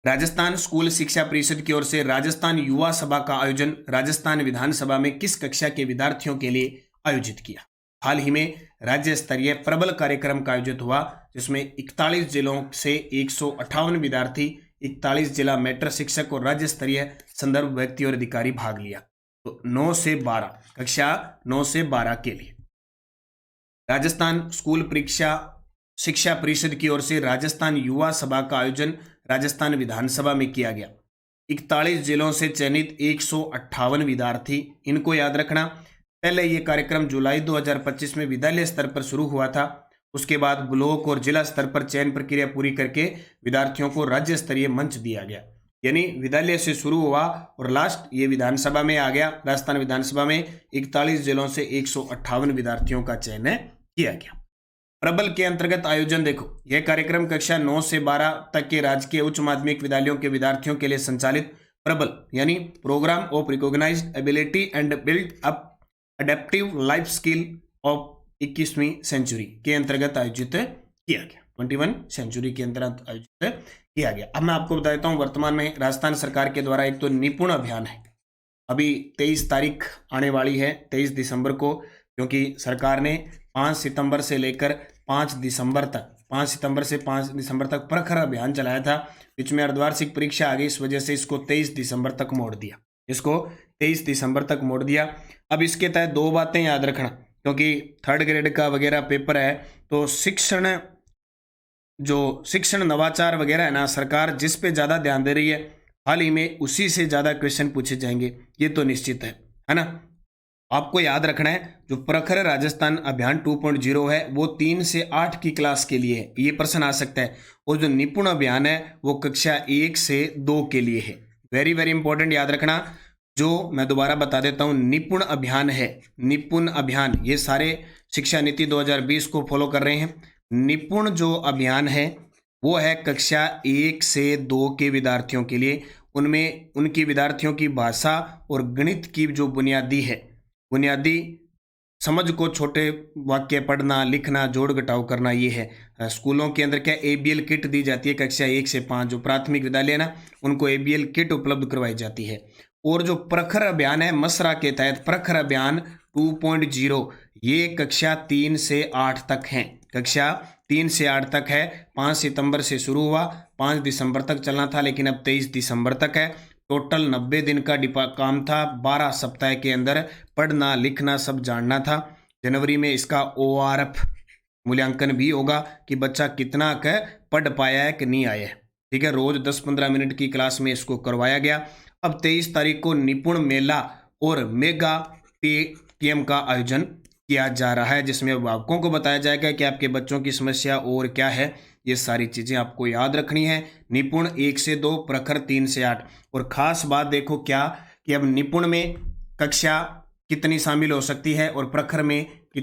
Rajasthan school शिक्षा परिषद की ओर से राजस्थान युवा सभा का आयोजन राजस्थान विधानसभा में किस कक्षा के विद्यार्थियों के लिए आयोजित किया। हाल ही में राज्य स्तरीय प्रबल कार्यक्रम का आयोजित हुआ, जिसमें 41 जिलों से 158 विद्यार्थी, 41 जिला मेट्रो शिक्षक और राज्य स्तरीय संदर्भ व्यक्ति और अधिकारी भाग लिया। तो 9 से 12 कक्षा 9 से 12 के लिए राजस्थान स्कूल परीक्षा शिक्षा परिषद की ओर से राजस्थान युवा सभा का आयोजन राजस्थान विधानसभा में किया गया। 41 जिलों से चयनित 158 विद्यार्थी, इनको याद रखना। पहले ये कार्यक्रम जुलाई 2025 में विद्यालय स्तर पर शुरू हुआ था। उसके बाद ब्लॉक और जिला स्तर पर चयन प्रक्रिया पूरी करके विद्यार्थियों को राज्य स्तरीय मंच दिया गया। यानी विद्यालय से शुरू हुआ और लास्ट ये विधानसभा में आ गया। राजस्थान विधानसभा में 41 जिलों से 158 विद्यार्थियों का चयन किया गया। प्रबल के अंतर्गत आयोजन देखो, यह कार्यक्रम कक्षा 9 से 12 तक के राजकीय उच्च माध्यमिक विद्यालयों के विद्यार्थियों के लिए संचालित प्रबल यानी programme of recognised ability and build up adaptive life skill of 21वीं सेंचुरी के अंतर्गत आयोजित किया गया। 21 सेंचुरी के अंतर्गत आयोजित किया गया। अब मैं आपको बता देता हूँ, वर्तमान में राजस्थान सरकार के द्वारा एक तो निपुण अभियान है, अभी 23 तारीख आने वाली है 23 दिसंबर को, क्योंकि सरकार ने 5 सितंबर से लेकर 5 दिसंबर तक 5 सितंबर से 5 दिसंबर तक प्रखर अभियान चलाया था। बीच में अर्धवार्षिक परीक्षा आ गई, इस वजह से इसको 23 दिसंबर तक मोड़ दिया। इसको 23 दिसंबर तक मोड़ दिया। अब इसके तहत 2 बातें याद रखना, क्योंकि 3rd ग्रेड का वगैरह पेपर है, तो शिक्षण नवाचार वगैरह है ना, सरकार जिस पे ज़्यादा ध्यान दे रही है, हाल ही में उसी से ज़्यादा क्वेश्चन पूछे जाएंगे, ये तो निश्चित है ना। आपको याद रखना है, जो प्रखर राजस्थान अभियान 2.0 है वो 3 से 8 की क्लास के लिए है, ये प्रश्न आ सकता है। और जो निपुण अभियान है वो कक्षा 1 से 2 के लिए है। वेरी वेरी इंपॉर्टेंट, याद रखना। जो मैं दोबारा बता देता हूँ, निपुण अभियान है, निपुण अभियान, ये सारे शिक्षा नीति 2020 को फॉलो कर रहे हैं। निपुण जो अभियान है वो है कक्षा 1 से 2 के विद्यार्थियों के लिए। उनमें उनकी विद्यार्थियों की भाषा और गणित की जो बुनियादी समझ को, छोटे वाक्य पढ़ना, लिखना, जोड़ घटाव करना, ये है। स्कूलों के अंदर क्या ABL किट दी जाती है कक्षा 1 से 5, जो प्राथमिक विद्यालय है ना, उनको ABL किट उपलब्ध करवाई जाती है। और जो प्रखर अभियान है मसरा के तहत, प्रखर अभियान 2.0, ये कक्षा 3 से 8 तक है। कक्षा 3 से 8 तक है। 5 सितंबर से शुरू हुआ, 5 दिसंबर तक चलना था, लेकिन अब 23 दिसंबर तक है। टोटल 90 दिन का काम था। 12 सप्ताह के अंदर पढ़ना, लिखना सब जानना था। जनवरी में इसका ORF मूल्यांकन भी होगा कि बच्चा कितना पढ़ पाया है कि नहीं आया है। ठीक है, रोज 10-15 मिनट की क्लास में इसको करवाया गया। अब 23 तारीख को निपुण मेला और मेगा PTM का आयोजन किया जा रहा है, जिसमें अभिभावकों को बताया जाएगा कि आपके बच्चों की समस्या और क्या है। ये सारी चीज़ें आपको याद रखनी है। निपुण 1 से 2, प्रखर 3 से 8। और ख़ास बात देखो क्या कि अब निपुण में कक्षा कितनी शामिल हो सकती है और प्रखर में